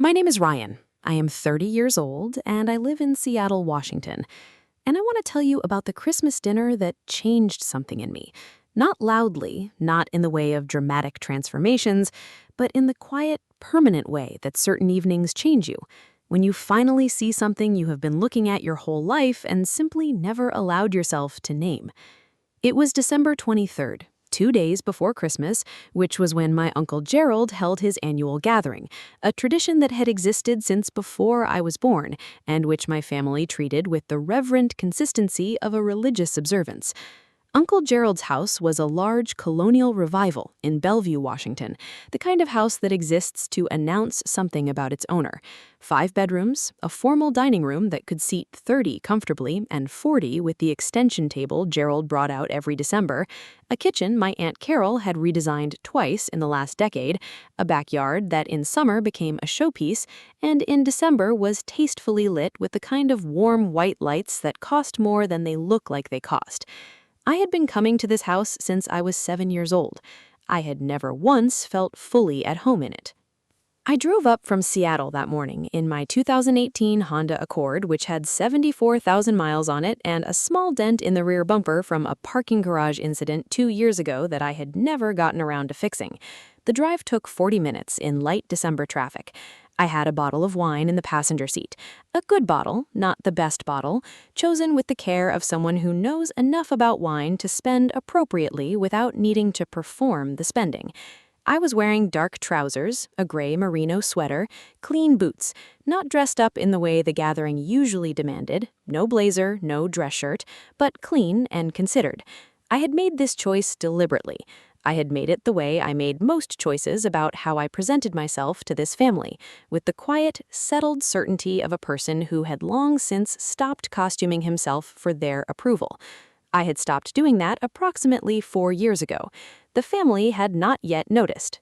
My name is Ryan. I am 30 years old, and I live in Seattle, Washington. And I want to tell you about the Christmas dinner that changed something in me. Not loudly, not in the way of dramatic transformations, but in the quiet, permanent way that certain evenings change you. When you finally see something you have been looking at your whole life and simply never allowed yourself to name. It was December 23rd, 2 days before Christmas, which was when my Uncle Gerald held his annual gathering, a tradition that had existed since before I was born, and which my family treated with the reverent consistency of a religious observance. Uncle Gerald's house was a large colonial revival in Bellevue, Washington, the kind of house that exists to announce something about its owner. 5 bedrooms, a formal dining room that could seat 30 comfortably and 40 with the extension table Gerald brought out every December, a kitchen my Aunt Carol had redesigned twice in the last decade, a backyard that in summer became a showpiece, and in December was tastefully lit with the kind of warm white lights that cost more than they look like they cost. I had been coming to this house since I was 7 years old. I had never once felt fully at home in it. I drove up from Seattle that morning in my 2018 Honda Accord, which had 74,000 miles on it and a small dent in the rear bumper from a parking garage incident 2 years ago that I had never gotten around to fixing. The drive took 40 minutes in light December traffic. I had a bottle of wine in the passenger seat. A good bottle, not the best bottle, chosen with the care of someone who knows enough about wine to spend appropriately without needing to perform the spending. I was wearing dark trousers, a gray merino sweater, clean boots, not dressed up in the way the gathering usually demanded, no blazer, no dress shirt, but clean and considered. I had made this choice deliberately. I had made it the way I made most choices about how I presented myself to this family, with the quiet, settled certainty of a person who had long since stopped costuming himself for their approval. I had stopped doing that approximately 4 years ago. The family had not yet noticed.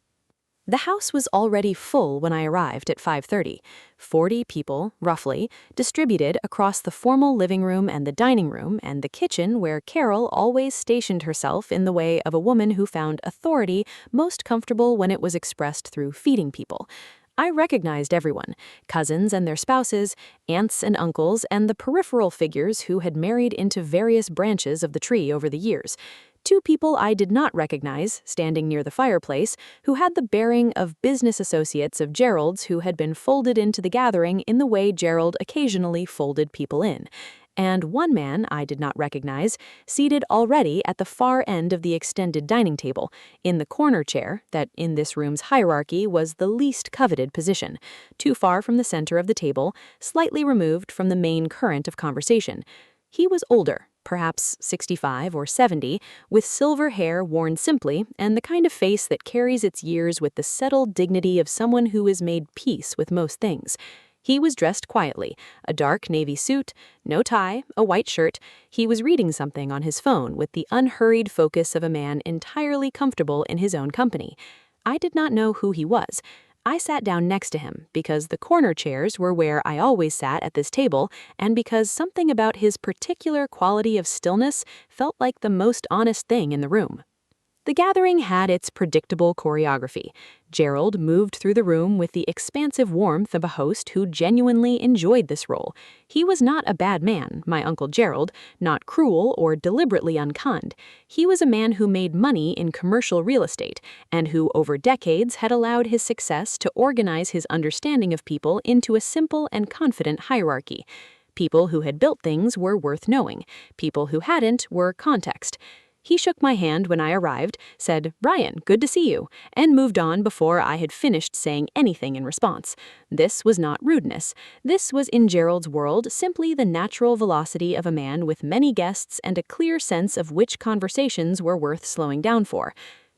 The house was already full when I arrived at 5:30. 40 people, roughly, distributed across the formal living room and the dining room and the kitchen where Carol always stationed herself in the way of a woman who found authority most comfortable when it was expressed through feeding people. I recognized everyone, cousins and their spouses, aunts and uncles, and the peripheral figures who had married into various branches of the tree over the years. 2 people I did not recognize, standing near the fireplace, who had the bearing of business associates of Gerald's who had been folded into the gathering in the way Gerald occasionally folded people in. And 1 man I did not recognize, seated already at the far end of the extended dining table, in the corner chair that in this room's hierarchy was the least coveted position, too far from the center of the table, slightly removed from the main current of conversation. He was older, perhaps 65 or 70, with silver hair worn simply and the kind of face that carries its years with the settled dignity of someone who has made peace with most things. He was dressed quietly, a dark navy suit, no tie, a white shirt. He was reading something on his phone with the unhurried focus of a man entirely comfortable in his own company. I did not know who he was. I sat down next to him because the corner chairs were where I always sat at this table and because something about his particular quality of stillness felt like the most honest thing in the room. The gathering had its predictable choreography. Gerald moved through the room with the expansive warmth of a host who genuinely enjoyed this role. He was not a bad man, my Uncle Gerald, not cruel or deliberately unkind. He was a man who made money in commercial real estate and who over decades had allowed his success to organize his understanding of people into a simple and confident hierarchy. People who had built things were worth knowing. People who hadn't were context. He shook my hand when I arrived, said, "Ryan, good to see you," and moved on before I had finished saying anything in response. This was not rudeness. This was in Gerald's world simply the natural velocity of a man with many guests and a clear sense of which conversations were worth slowing down for.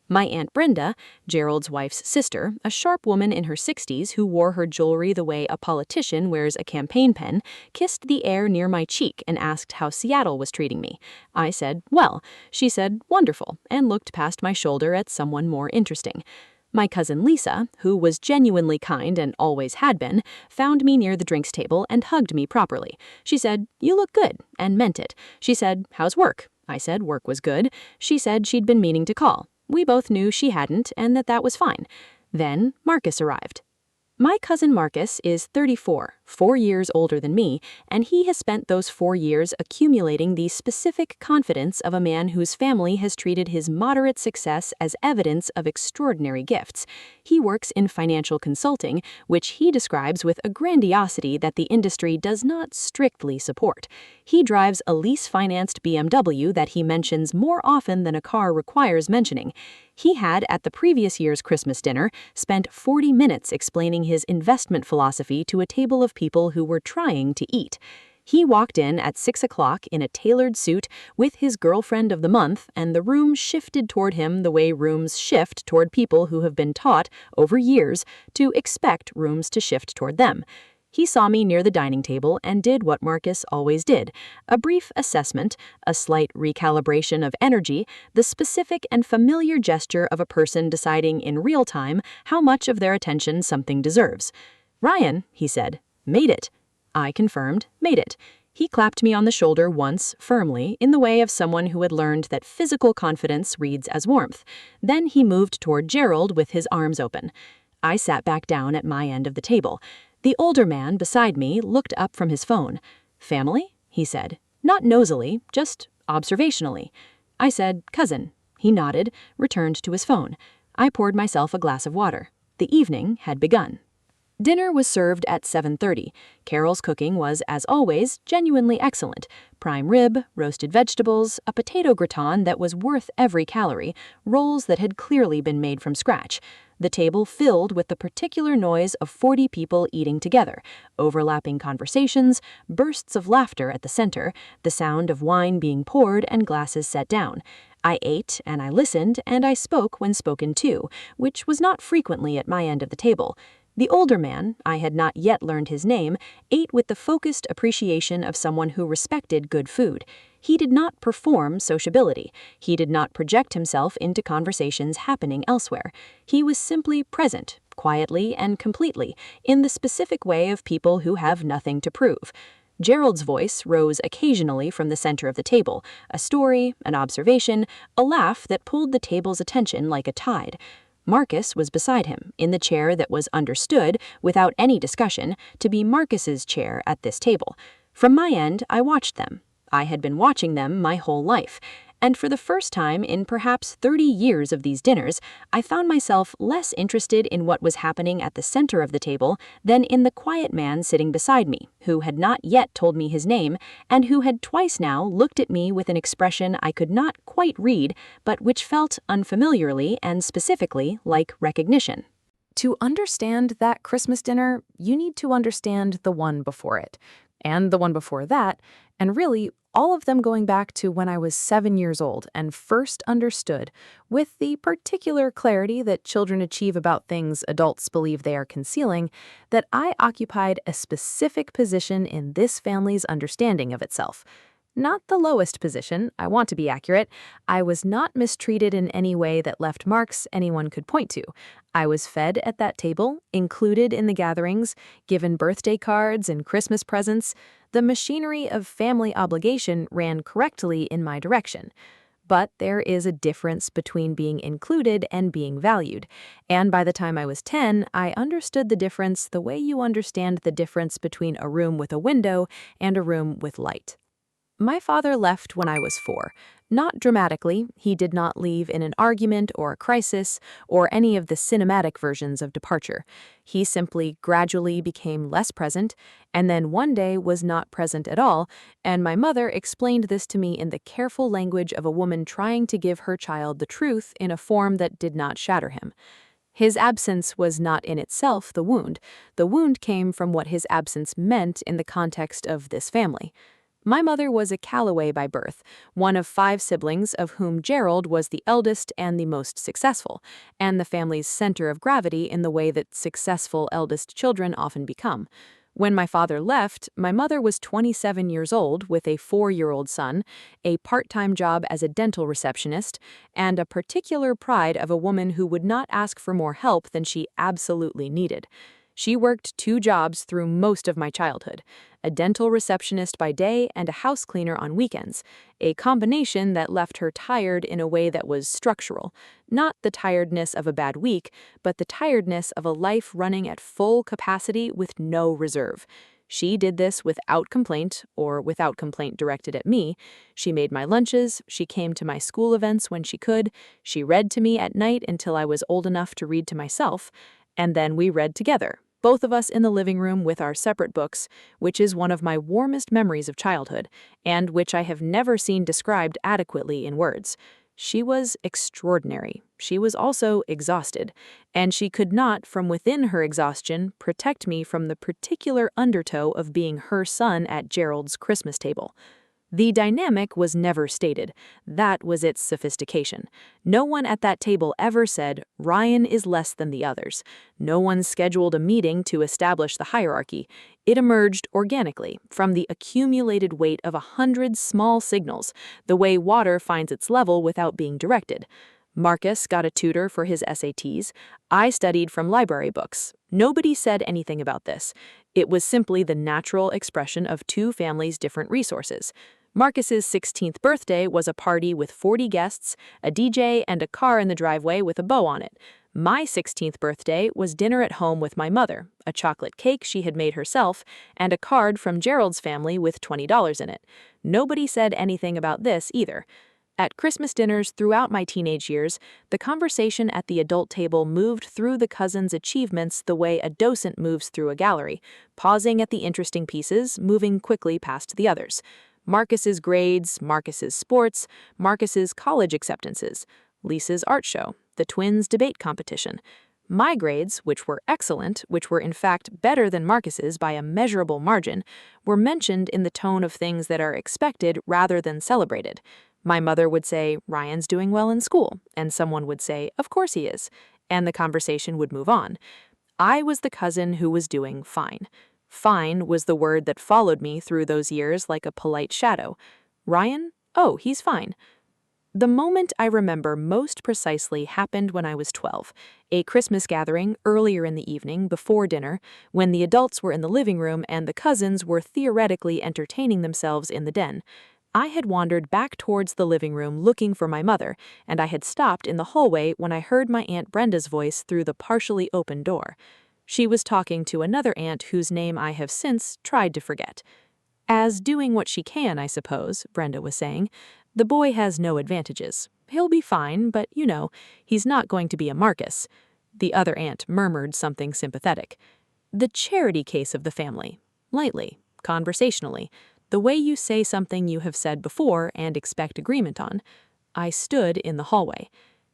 My Aunt Brenda, Gerald's wife's sister, a sharp woman in her 60s who wore her jewelry the way a politician wears a campaign pen, kissed the air near my cheek and asked how Seattle was treating me. I said, "Well." She said, "Wonderful," and looked past my shoulder at someone more interesting. My cousin Lisa, who was genuinely kind and always had been, found me near the drinks table and hugged me properly. She said, "You look good," and meant it. She said, "How's work?" I said work was good. She said she'd been meaning to call. We both knew she hadn't and that was fine. Then Marcus arrived. My cousin Marcus is 34, 4 years older than me, and he has spent those 4 years accumulating the specific confidence of a man whose family has treated his moderate success as evidence of extraordinary gifts. He works in financial consulting, which he describes with a grandiosity that the industry does not strictly support. He drives a lease-financed BMW that he mentions more often than a car requires mentioning. He had, at the previous year's Christmas dinner, spent 40 minutes explaining his investment philosophy to a table of people who were trying to eat. He walked in at 6 o'clock in a tailored suit with his girlfriend of the month, and the room shifted toward him the way rooms shift toward people who have been taught, over years, to expect rooms to shift toward them. He saw me near the dining table and did what Marcus always did: a brief assessment, a slight recalibration of energy, the specific and familiar gesture of a person deciding in real time how much of their attention something deserves. "Ryan," he said, "made it." I confirmed, "Made it." He clapped me on the shoulder once, firmly, in the way of someone who had learned that physical confidence reads as warmth. Then he moved toward Gerald with his arms open. I sat back down at my end of the table. The older man beside me looked up from his phone. "Family?" he said. Not nosily, just observationally. I said, "Cousin." He nodded, returned to his phone. I poured myself a glass of water. The evening had begun. Dinner was served at 7:30. Carol's cooking was, as always, genuinely excellent. Prime rib, roasted vegetables, a potato gratin that was worth every calorie, rolls that had clearly been made from scratch. The table filled with the particular noise of 40 people eating together, overlapping conversations, bursts of laughter at the center, the sound of wine being poured and glasses set down. I ate and I listened and I spoke when spoken to, which was not frequently at my end of the table. The older man, I had not yet learned his name, ate with the focused appreciation of someone who respected good food. He did not perform sociability. He did not project himself into conversations happening elsewhere. He was simply present, quietly and completely, in the specific way of people who have nothing to prove. Gerald's voice rose occasionally from the center of the table, a story, an observation, a laugh that pulled the table's attention like a tide. Marcus was beside him, in the chair that was understood, without any discussion, to be Marcus's chair at this table. From my end, I watched them. I had been watching them my whole life, and for the first time in perhaps 30 years of these dinners, I found myself less interested in what was happening at the center of the table than in the quiet man sitting beside me, who had not yet told me his name, and who had twice now looked at me with an expression I could not quite read, but which felt unfamiliarly and specifically like recognition. To understand that Christmas dinner, you need to understand the one before it, and the one before that, and really all of them going back to when I was 7 years old and first understood, with the particular clarity that children achieve about things adults believe they are concealing, that I occupied a specific position in this family's understanding of itself. Not the lowest position, I want to be accurate. I was not mistreated in any way that left marks anyone could point to. I was fed at that table, included in the gatherings, given birthday cards and Christmas presents. The machinery of family obligation ran correctly in my direction. But there is a difference between being included and being valued. And by the time I was 10, I understood the difference the way you understand the difference between a room with a window and a room with light. My father left when I was 4. Not dramatically, he did not leave in an argument or a crisis or any of the cinematic versions of departure. He simply gradually became less present, and then one day was not present at all, and my mother explained this to me in the careful language of a woman trying to give her child the truth in a form that did not shatter him. His absence was not in itself the wound. The wound came from what his absence meant in the context of this family. My mother was a Calloway by birth, one of 5 siblings of whom Gerald was the eldest and the most successful, and the family's center of gravity in the way that successful eldest children often become. When my father left, my mother was 27 years old with a 4-year-old son, a part-time job as a dental receptionist, and a particular pride of a woman who would not ask for more help than she absolutely needed. She worked 2 jobs through most of my childhood, a dental receptionist by day and a house cleaner on weekends, a combination that left her tired in a way that was structural, not the tiredness of a bad week, but the tiredness of a life running at full capacity with no reserve. She did this without complaint, or without complaint directed at me. She made my lunches, she came to my school events when she could, she read to me at night until I was old enough to read to myself, and then we read together, both of us in the living room with our separate books, which is one of my warmest memories of childhood, and which I have never seen described adequately in words. She was extraordinary. She was also exhausted, and she could not, from within her exhaustion, protect me from the particular undertow of being her son at Gerald's Christmas table. The dynamic was never stated. That was its sophistication. No one at that table ever said, Ryan is less than the others. No one scheduled a meeting to establish the hierarchy. It emerged organically from the accumulated weight of 100 small signals, the way water finds its level without being directed. Marcus got a tutor for his SATs. I studied from library books. Nobody said anything about this. It was simply the natural expression of two families' different resources. Marcus's 16th birthday was a party with 40 guests, a DJ, and a car in the driveway with a bow on it. My 16th birthday was dinner at home with my mother, a chocolate cake she had made herself, and a card from Gerald's family with $20 in it. Nobody said anything about this either. At Christmas dinners throughout my teenage years, the conversation at the adult table moved through the cousins' achievements the way a docent moves through a gallery, pausing at the interesting pieces, moving quickly past the others. Marcus's grades, Marcus's sports, Marcus's college acceptances, Lisa's art show, the twins' debate competition. My grades, which were excellent, which were in fact better than Marcus's by a measurable margin, were mentioned in the tone of things that are expected rather than celebrated. My mother would say, Ryan's doing well in school, and someone would say, of course he is, and the conversation would move on. I was the cousin who was doing fine. Fine was the word that followed me through those years like a polite shadow. Ryan? Oh, he's fine. The moment I remember most precisely happened when I was 12, a Christmas gathering earlier in the evening before dinner, when the adults were in the living room and the cousins were theoretically entertaining themselves in the den. I had wandered back towards the living room looking for my mother, and I had stopped in the hallway when I heard my Aunt Brenda's voice through the partially open door. She was talking to another aunt whose name I have since tried to forget. As doing what she can, I suppose, Brenda was saying. The boy has no advantages. He'll be fine, but, he's not going to be a Marcus. The other aunt murmured something sympathetic. The charity case of the family. Lightly, conversationally. The way you say something you have said before and expect agreement on. I stood in the hallway.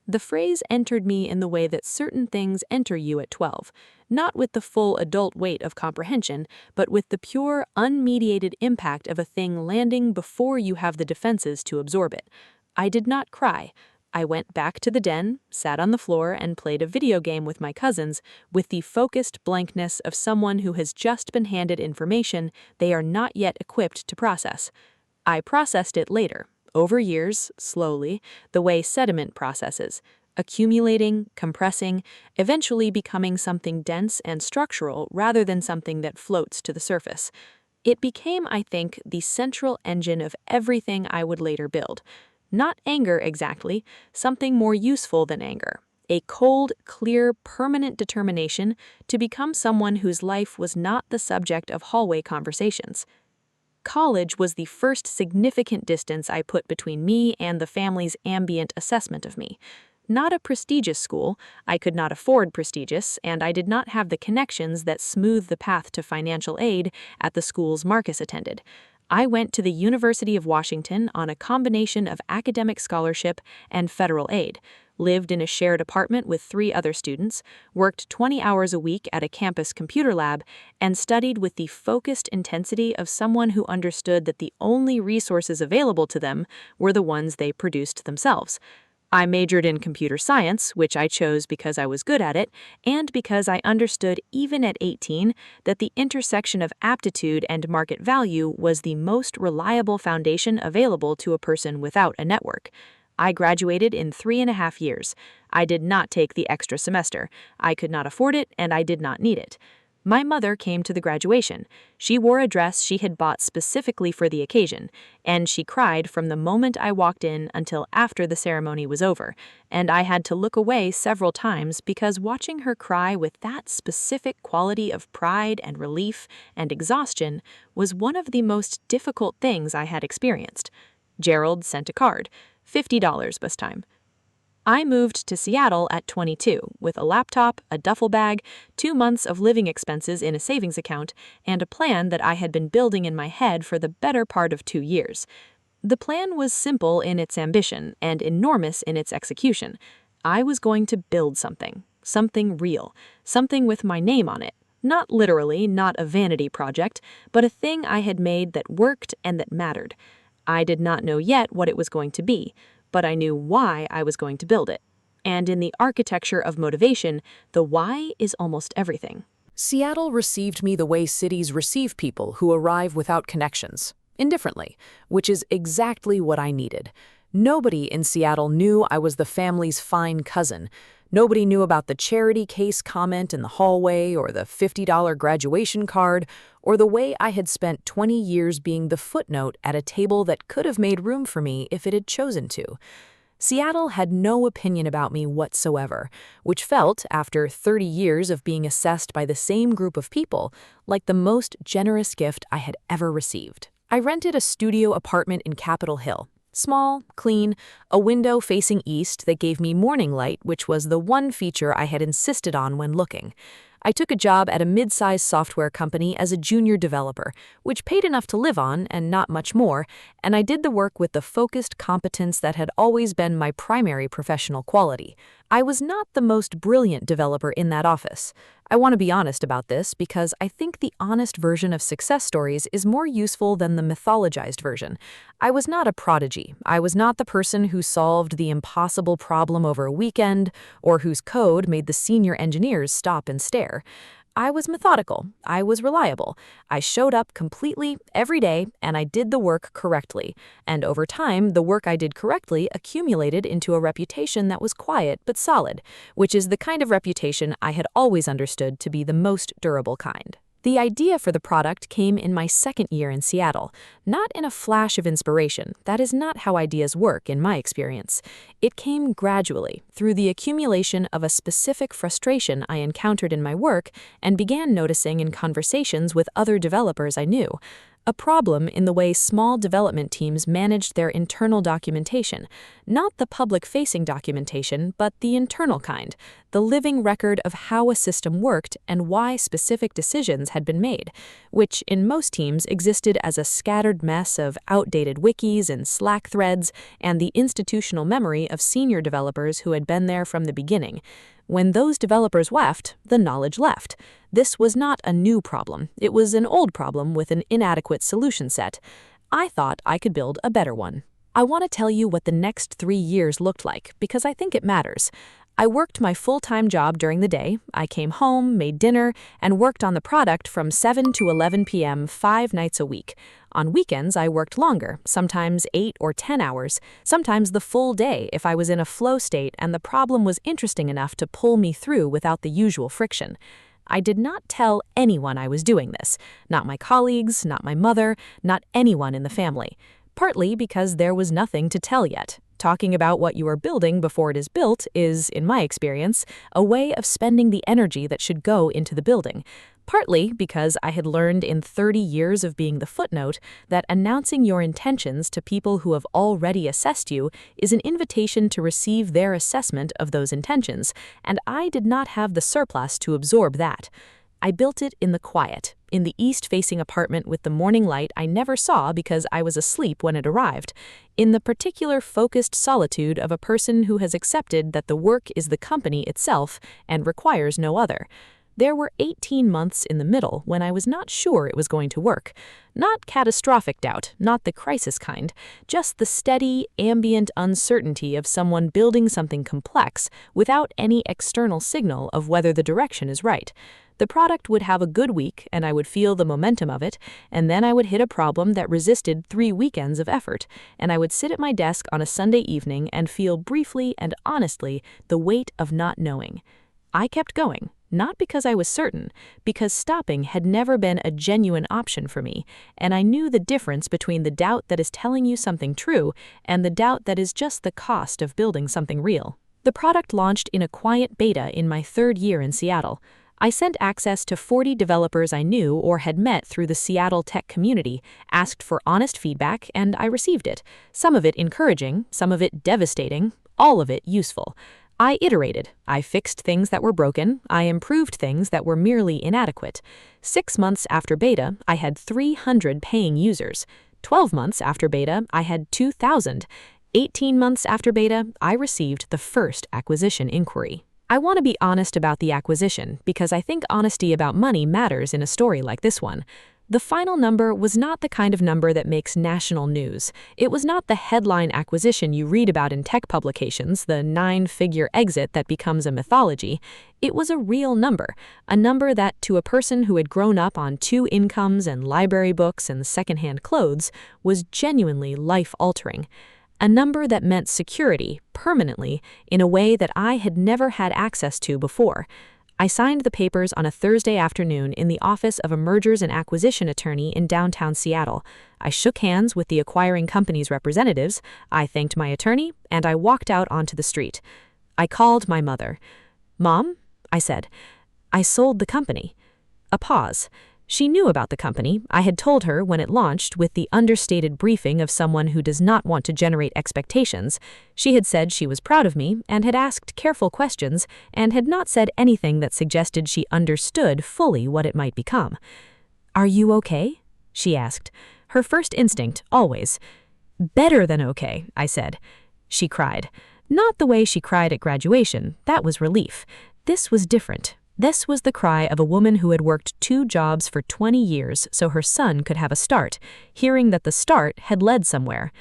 The phrase entered me in the way that certain things enter you at 12, not with the full adult weight of comprehension, but with the pure, unmediated impact of a thing landing before you have the defenses to absorb it. I did not cry. I went back to the den, sat on the floor, and played a video game with my cousins with the focused blankness of someone who has just been handed information they are not yet equipped to process. I processed it later, over years, slowly, the way sediment processes, accumulating, compressing, eventually becoming something dense and structural rather than something that floats to the surface. It became, I think, the central engine of everything I would later build. Not anger exactly, something more useful than anger. A cold, clear, permanent determination to become someone whose life was not the subject of hallway conversations. College was the first significant distance I put between me and the family's ambient assessment of me. Not a prestigious school, I could not afford prestigious, and I did not have the connections that smooth the path to financial aid at the schools Marcus attended. I went to the University of Washington on a combination of academic scholarship and federal aid, lived in a shared apartment with 3 other students, worked 20 hours a week at a campus computer lab, and studied with the focused intensity of someone who understood that the only resources available to them were the ones they produced themselves. I majored in computer science, which I chose because I was good at it, and because I understood even at 18 that the intersection of aptitude and market value was the most reliable foundation available to a person without a network. I graduated in 3.5 years. I did not take the extra semester. I could not afford it, and I did not need it. My mother came to the graduation. She wore a dress she had bought specifically for the occasion, and she cried from the moment I walked in until after the ceremony was over, and I had to look away several times because watching her cry with that specific quality of pride and relief and exhaustion was one of the most difficult things I had experienced. Gerald sent a card, $50 this time. I moved to Seattle at 22 with a laptop, a duffel bag, 2 months of living expenses in a savings account, and a plan that I had been building in my head for the better part of 2 years. The plan was simple in its ambition and enormous in its execution. I was going to build something real, something with my name on it. Not literally, not a vanity project, but a thing I had made that worked and that mattered. I did not know yet what it was going to be, but I knew why I was going to build it. And in the architecture of motivation, the why is almost everything. Seattle received me the way cities receive people who arrive without connections, indifferently, which is exactly what I needed. Nobody in Seattle knew I was the family's fine cousin. Nobody knew about the charity case comment in the hallway or the $50 graduation card or the way I had spent 20 years being the footnote at a table that could have made room for me if it had chosen to. Seattle had no opinion about me whatsoever, which felt, after 30 years of being assessed by the same group of people, like the most generous gift I had ever received. I rented a studio apartment in Capitol Hill. Small, clean, a window facing east that gave me morning light, which was the one feature I had insisted on when looking. I took a job at a mid-sized software company as a junior developer, which paid enough to live on and not much more, and I did the work with the focused competence that had always been my primary professional quality. I was not the most brilliant developer in that office. I want to be honest about this because I think the honest version of success stories is more useful than the mythologized version. I was not a prodigy. I was not the person who solved the impossible problem over a weekend or whose code made the senior engineers stop and stare. I was methodical. I was reliable. I showed up completely every day and I did the work correctly. And over time, the work I did correctly accumulated into a reputation that was quiet but solid, which is the kind of reputation I had always understood to be the most durable kind. The idea for the product came in my second year in Seattle, not in a flash of inspiration. That is not how ideas work in my experience. It came gradually, through the accumulation of a specific frustration I encountered in my work and began noticing in conversations with other developers I knew. A problem in the way small development teams managed their internal documentation, not the public-facing documentation, but the internal kind, the living record of how a system worked and why specific decisions had been made, which in most teams existed as a scattered mess of outdated wikis and Slack threads and the institutional memory of senior developers who had been there from the beginning. When those developers left, the knowledge left. This was not a new problem. It was an old problem with an inadequate solution set. I thought I could build a better one. I want to tell you what the next 3 years looked like because I think it matters. I worked my full-time job during the day. I came home, made dinner, and worked on the product from 7 to 11 p.m. 5 nights a week. On weekends, I worked longer, sometimes 8 or 10 hours, sometimes the full day if I was in a flow state and the problem was interesting enough to pull me through without the usual friction. I did not tell anyone I was doing this, not my colleagues, not my mother, not anyone in the family, partly because there was nothing to tell yet. Talking about what you are building before it is built is, in my experience, a way of spending the energy that should go into the building. Partly because I had learned in 30 years of being the footnote that announcing your intentions to people who have already assessed you is an invitation to receive their assessment of those intentions, and I did not have the surplus to absorb that. I built it in the quiet, in the east-facing apartment with the morning light I never saw because I was asleep when it arrived, in the particular focused solitude of a person who has accepted that the work is the company itself and requires no other. There were 18 months in the middle when I was not sure it was going to work. Not catastrophic doubt, not the crisis kind, just the steady, ambient uncertainty of someone building something complex without any external signal of whether the direction is right. The product would have a good week and I would feel the momentum of it, and then I would hit a problem that resisted 3 weekends of effort, and I would sit at my desk on a Sunday evening and feel briefly and honestly the weight of not knowing. I kept going, not because I was certain, because stopping had never been a genuine option for me, and I knew the difference between the doubt that is telling you something true and the doubt that is just the cost of building something real. The product launched in a quiet beta in my 3rd year in Seattle. I sent access to 40 developers I knew or had met through the Seattle tech community, asked for honest feedback, and I received it. Some of it encouraging, some of it devastating, all of it useful. I iterated. I fixed things that were broken. I improved things that were merely inadequate. 6 months after beta, I had 300 paying users. 12 months after beta, I had 2,000. 18 months after beta, I received the first acquisition inquiry. I want to be honest about the acquisition because I think honesty about money matters in a story like this one. The final number was not the kind of number that makes national news. It was not the headline acquisition you read about in tech publications, the 9-figure exit that becomes a mythology. It was a real number, a number that, to a person who had grown up on 2 incomes and library books and secondhand clothes, was genuinely life-altering. A number that meant security, permanently, in a way that I had never had access to before. I signed the papers on a Thursday afternoon in the office of a mergers and acquisition attorney in downtown Seattle. I shook hands with the acquiring company's representatives, I thanked my attorney, and I walked out onto the street. I called my mother. "Mom," I said, "I sold the company." A pause. She knew about the company. I had told her when it launched with the understated briefing of someone who does not want to generate expectations. She had said she was proud of me and had asked careful questions and had not said anything that suggested she understood fully what it might become. "Are you okay?" she asked. Her first instinct, always. "Better than okay," I said. She cried. Not the way she cried at graduation. That was relief. This was different. This was the cry of a woman who had worked 2 jobs for 20 years so her son could have a start, hearing that the start had led somewhere.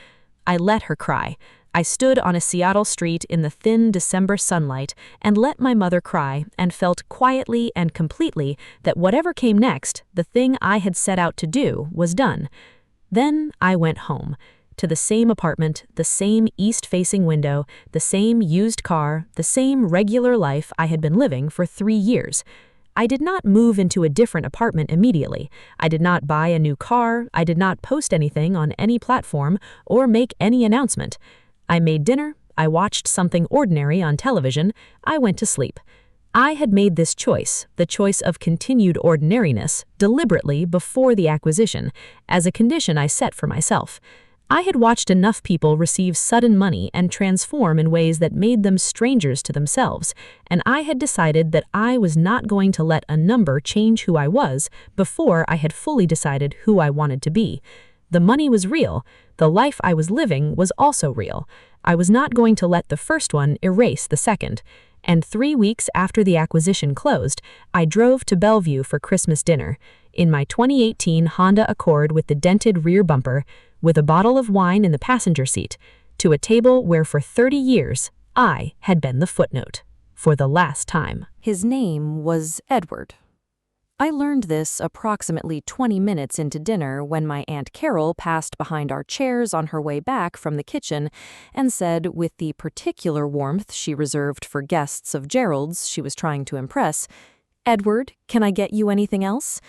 I let her cry. I stood on a Seattle street in the thin December sunlight and let my mother cry and felt quietly and completely that whatever came next, the thing I had set out to do, was done. Then I went home. To the same apartment, the same east-facing window, the same used car, the same regular life I had been living for 3 years. I did not move into a different apartment immediately. I did not buy a new car. I did not post anything on any platform or make any announcement. I made dinner. I watched something ordinary on television. I went to sleep. I had made this choice, the choice of continued ordinariness, deliberately before the acquisition, as a condition I set for myself. I had watched enough people receive sudden money and transform in ways that made them strangers to themselves, and I had decided that I was not going to let a number change who I was before I had fully decided who I wanted to be. The money was real. The life I was living was also real. I was not going to let the first one erase the second. And 3 weeks after the acquisition closed, I drove to Bellevue for Christmas dinner, in my 2018 Honda Accord with the dented rear bumper, with a bottle of wine in the passenger seat, to a table where for 30 years I had been the footnote, for the last time. His name was Edward. I learned this approximately 20 minutes into dinner when my Aunt Carol passed behind our chairs on her way back from the kitchen and said, with the particular warmth she reserved for guests of Gerald's she was trying to impress, "Edward, can I get you anything else?"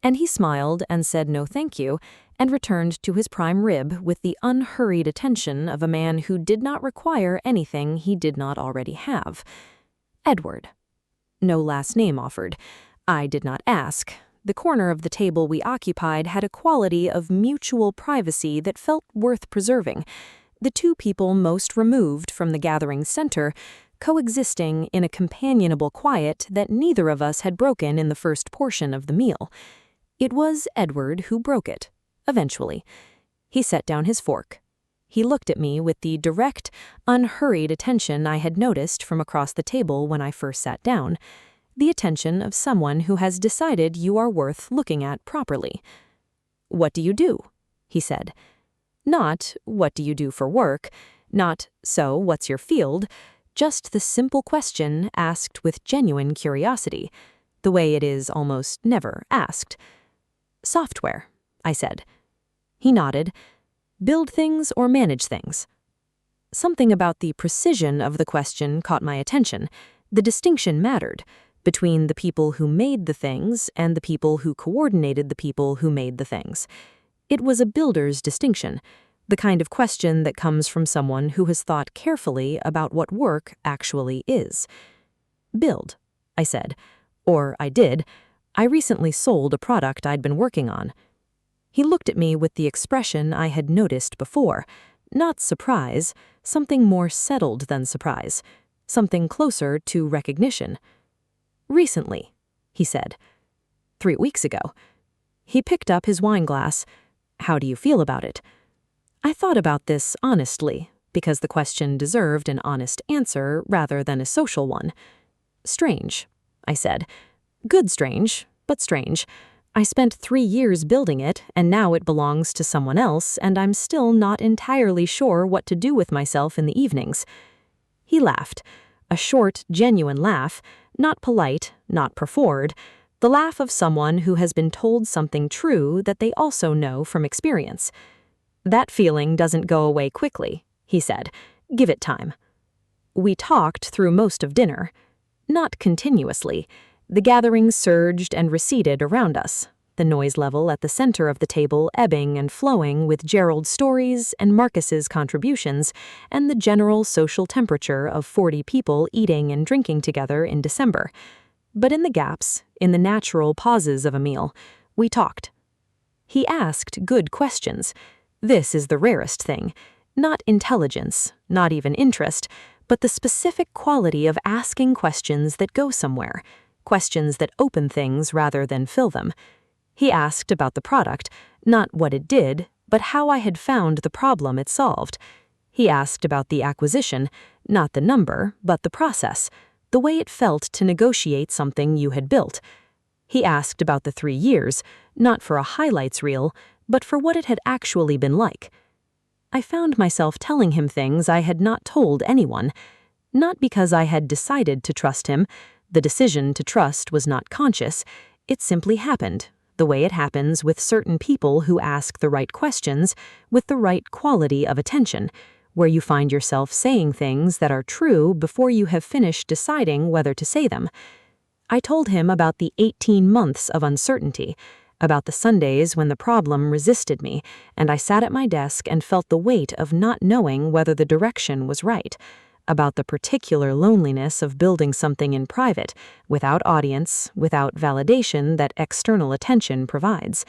And he smiled and said no thank you, and returned to his prime rib with the unhurried attention of a man who did not require anything he did not already have. Edward. No last name offered. I did not ask. The corner of the table we occupied had a quality of mutual privacy that felt worth preserving. The 2 people most removed from the gathering's center, coexisting in a companionable quiet that neither of us had broken in the first portion of the meal. It was Edward who broke it, eventually. He set down his fork. He looked at me with the direct, unhurried attention I had noticed from across the table when I first sat down, the attention of someone who has decided you are worth looking at properly. "What do you do?" he said. Not, "What do you do for work?" Not, "So, what's your field?" Just the simple question asked with genuine curiosity, the way it is almost never asked. "Software," I said. He nodded. "Build things or manage things?" Something about the precision of the question caught my attention. The distinction mattered. between the people who made the things and the people who coordinated the people who made the things. It was a builder's distinction, the kind of question that comes from someone who has thought carefully about what work actually is. Build, I said. Or I did. I recently sold a product I'd been working on. He looked at me with the expression I had noticed before. Not surprise, something more settled than surprise, something closer to recognition. Recently, he said. 3 weeks ago. He picked up his wine glass. How do you feel about it? I thought about this honestly, because the question deserved an honest answer rather than a social one. Strange, I said. Good strange, but strange. I spent 3 years building it, and now it belongs to someone else, and I'm still not entirely sure what to do with myself in the evenings. He laughed. A short, genuine laugh, not polite, not performed, the laugh of someone who has been told something true that they also know from experience. That feeling doesn't go away quickly, he said. Give it time. We talked through most of dinner. Not continuously. The gatherings surged and receded around us, the noise level at the center of the table ebbing and flowing with Gerald's stories and Marcus's contributions, and the general social temperature of 40 people eating and drinking together in December. But in the gaps, in the natural pauses of a meal, we talked. He asked good questions. This is the rarest thing. Not intelligence, not even interest, but the specific quality of asking questions that go somewhere, questions that open things rather than fill them. He asked about the product, not what it did, but how I had found the problem it solved. He asked about the acquisition, not the number, but the process, the way it felt to negotiate something you had built. He asked about the 3 years, not for a highlights reel, but for what it had actually been like. I found myself telling him things I had not told anyone, not because I had decided to trust him. The decision to trust was not conscious. It simply happened, the way it happens with certain people who ask the right questions with the right quality of attention, where you find yourself saying things that are true before you have finished deciding whether to say them. I told him about the 18 months of uncertainty, about the Sundays when the problem resisted me, and I sat at my desk and felt the weight of not knowing whether the direction was right, about the particular loneliness of building something in private, without audience, without validation that external attention provides.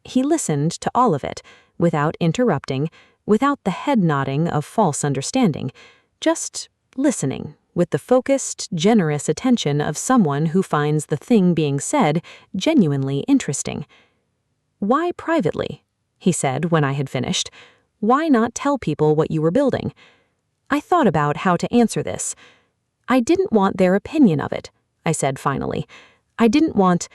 He listened to all of it, without interrupting, without the head nodding of false understanding, just listening, with the focused, generous attention of someone who finds the thing being said genuinely interesting. "Why privately?" he said when I had finished. "Why not tell people what you were building?" I thought about how to answer this. I didn't want their opinion of it, I said finally. I didn't want...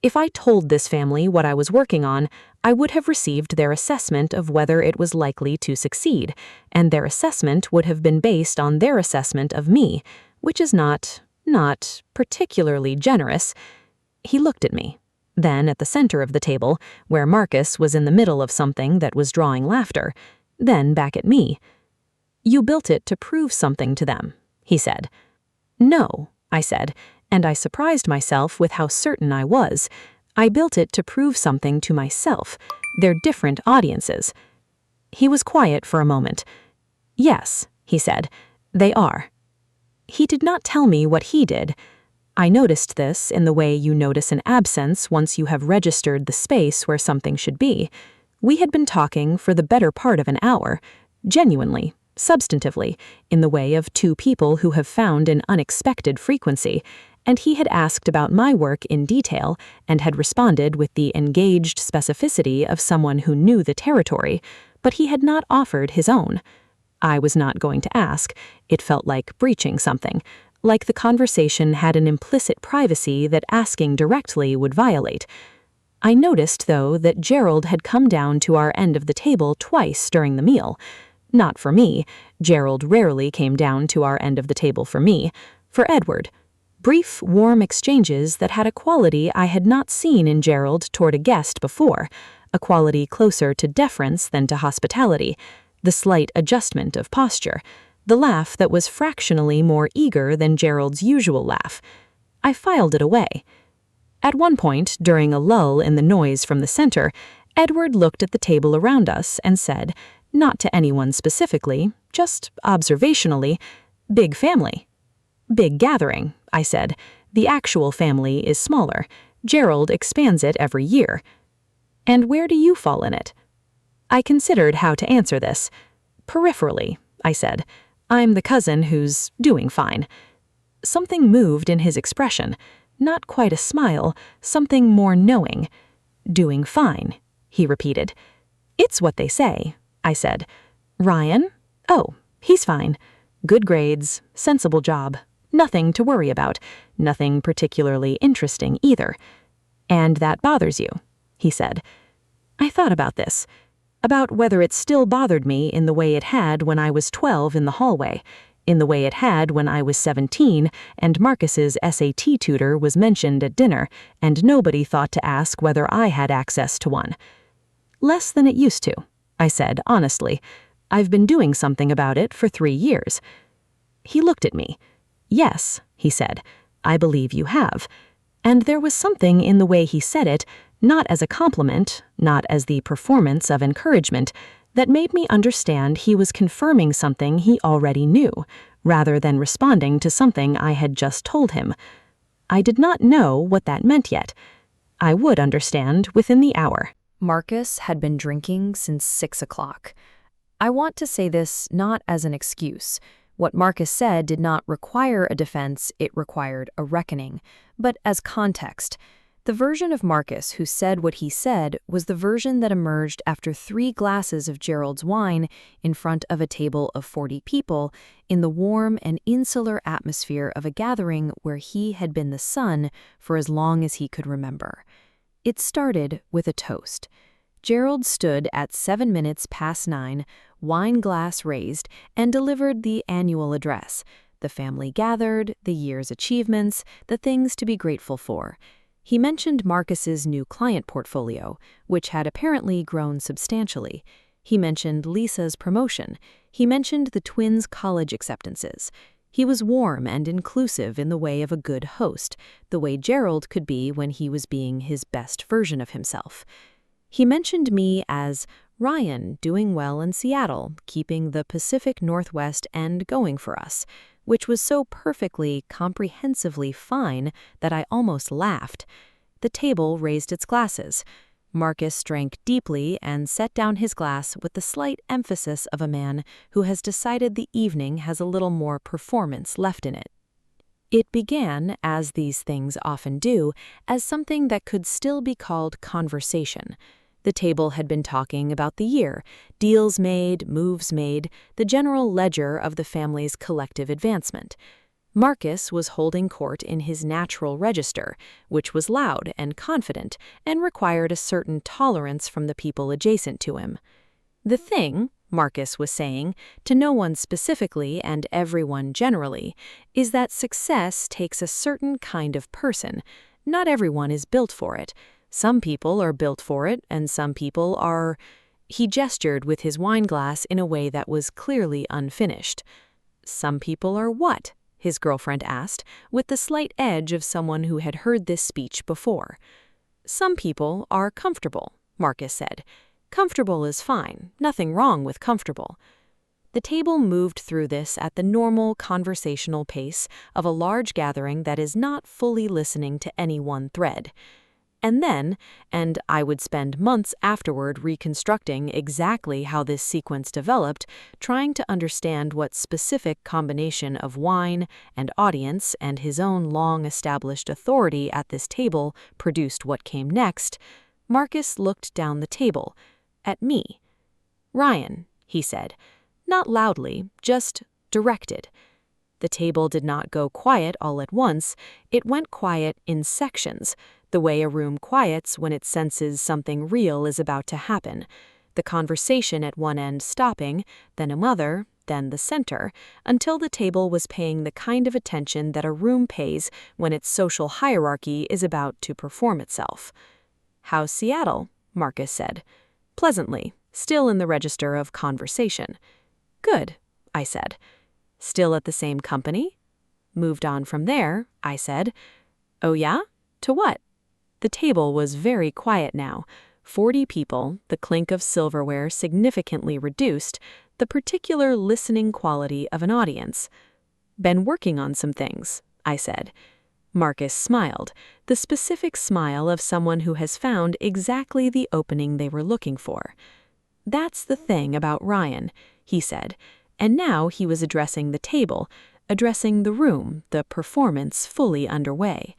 If I told this family what I was working on, I would have received their assessment of whether it was likely to succeed, and their assessment would have been based on their assessment of me, which is not particularly generous. He looked at me. Then at the center of the table, where Marcus was in the middle of something that was drawing laughter. Then back at me. "You built it to prove something to them," he said. "No," I said, and I surprised myself with how certain I was. I built it to prove something to myself. They're different audiences. He was quiet for a moment. "Yes," he said, "they are." He did not tell me what he did. I noticed this in the way you notice an absence once you have registered the space where something should be. We had been talking for the better part of an hour, genuinely, substantively, in the way of two people who have found an unexpected frequency, and he had asked about my work in detail and had responded with the engaged specificity of someone who knew the territory, but he had not offered his own. I was not going to ask. It felt like breaching something, like the conversation had an implicit privacy that asking directly would violate. I noticed, though, that Gerald had come down to our end of the table twice during the meal. Not for me. Gerald rarely came down to our end of the table for me. For Edward. Brief, warm exchanges that had a quality I had not seen in Gerald toward a guest before, a quality closer to deference than to hospitality, the slight adjustment of posture, the laugh that was fractionally more eager than Gerald's usual laugh. I filed it away. At one point, during a lull in the noise from the center, Edward looked at the table around us and said, not to anyone specifically, just observationally, "Big family." "Big gathering," I said. "The actual family is smaller. Gerald expands it every year." "And where do you fall in it?" I considered how to answer this. "Peripherally," I said. "I'm the cousin who's doing fine." Something moved in his expression. Not quite a smile, something more knowing. "Doing fine," he repeated. "It's what they say," I said. "Ryan? Oh, he's fine. Good grades, sensible job. Nothing to worry about. Nothing particularly interesting either." "And that bothers you," he said. I thought about this. About whether it still bothered me in the way it had when I was 12 in the hallway, in the way it had when I was 17 and Marcus's SAT tutor was mentioned at dinner and nobody thought to ask whether I had access to one. "Less than it used to," I said honestly. "I've been doing something about it for 3 years." He looked at me. "Yes," he said, "I believe you have." And there was something in the way he said it, not as a compliment, not as the performance of encouragement, that made me understand he was confirming something he already knew, rather than responding to something I had just told him. I did not know what that meant yet. I would understand within the hour. Marcus had been drinking since 6 o'clock. I want to say this not as an excuse. What Marcus said did not require a defense, it required a reckoning, but as context. The version of Marcus who said what he said was the version that emerged after 3 glasses of Gerald's wine in front of a table of 40 people in the warm and insular atmosphere of a gathering where he had been the sun for as long as he could remember. It started with a toast. Gerald stood at 7 minutes past 9, wine glass raised, and delivered the annual address. The family gathered, the year's achievements, the things to be grateful for. He mentioned Marcus's new client portfolio, which had apparently grown substantially. He mentioned Lisa's promotion. He mentioned the twins' college acceptances. He was warm and inclusive in the way of a good host, the way Gerald could be when he was being his best version of himself. He mentioned me as Ryan, doing well in Seattle, keeping the Pacific Northwest end going for us, which was so perfectly, comprehensively fine that I almost laughed. The table raised its glasses. Marcus drank deeply and set down his glass with the slight emphasis of a man who has decided the evening has a little more performance left in it. It began, as these things often do, as something that could still be called conversation. The table had been talking about the year, deals made, moves made, the general ledger of the family's collective advancement. Marcus was holding court in his natural register, which was loud and confident and required a certain tolerance from the people adjacent to him. The thing, Marcus was saying, to no one specifically and everyone generally, is that success takes a certain kind of person. Not everyone is built for it. Some people are built for it, and some people are... He gestured with his wineglass in a way that was clearly unfinished. "Some people are what?" his girlfriend asked, with the slight edge of someone who had heard this speech before. "Some people are comfortable," Marcus said. "Comfortable is fine, nothing wrong with comfortable." The table moved through this at the normal conversational pace of a large gathering that is not fully listening to any one thread. And then, and I would spend months afterward reconstructing exactly how this sequence developed, trying to understand what specific combination of wine and audience and his own long-established authority at this table produced what came next, Marcus looked down the table, at me. "Ryan," he said, not loudly, just directed. The table did not go quiet all at once, it went quiet in sections, the way a room quiets when it senses something real is about to happen. The conversation at one end stopping, then another, then the center, until the table was paying the kind of attention that a room pays when its social hierarchy is about to perform itself. "How's Seattle?" Marcus said. Pleasantly, still in the register of conversation. "Good," I said. "Still at the same company?" "Moved on from there," I said. Oh yeah? To what? The table was very quiet now. 40 people, the clink of silverware significantly reduced, the particular listening quality of an audience. Been working on some things, I said. Marcus smiled, the specific smile of someone who has found exactly the opening they were looking for. That's the thing about Ryan, he said, and now he was addressing the table, addressing the room, the performance fully underway.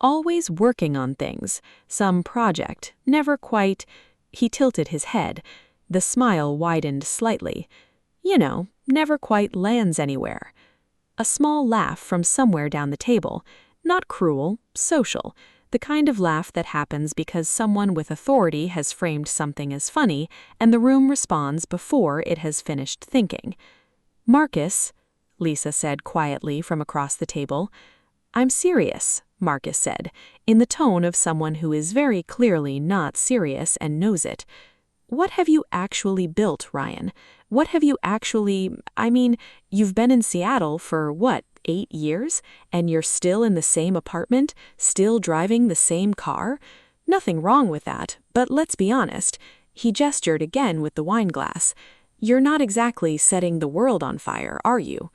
Always working on things, some project, never quite. He tilted his head. The smile widened slightly. You know, never quite lands anywhere. A small laugh from somewhere down the table. Not cruel, social. The kind of laugh that happens because someone with authority has framed something as funny and the room responds before it has finished thinking. Marcus, Lisa said quietly from across the table. I'm serious, Marcus said, in the tone of someone who is very clearly not serious and knows it. What have you actually built, Ryan? What have you you've been in Seattle for, 8 years? And you're still in the same apartment, still driving the same car? Nothing wrong with that, but let's be honest. He gestured again with the wine glass. You're not exactly setting the world on fire, are you?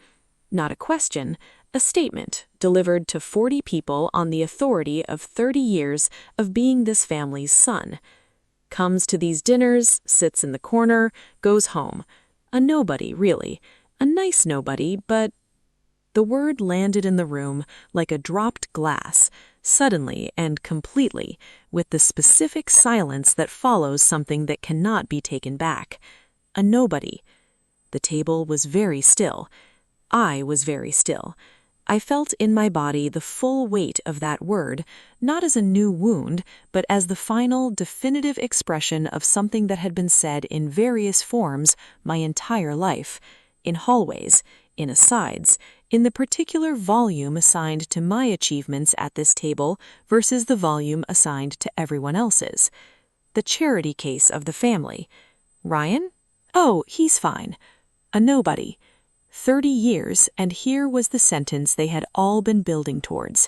Not a question, a statement delivered to 40 people on the authority of 30 years of being this family's son. Comes to these dinners, sits in the corner, goes home. A nobody, really. A nice nobody, but... The word landed in the room like a dropped glass, suddenly and completely, with the specific silence that follows something that cannot be taken back. A nobody. The table was very still. I was very still. I felt in my body the full weight of that word, not as a new wound, but as the final, definitive expression of something that had been said in various forms my entire life, in hallways, in asides, in the particular volume assigned to my achievements at this table versus the volume assigned to everyone else's. The charity case of the family. Ryan? Oh, he's fine. A nobody. 30 years, and here was the sentence they had all been building towards.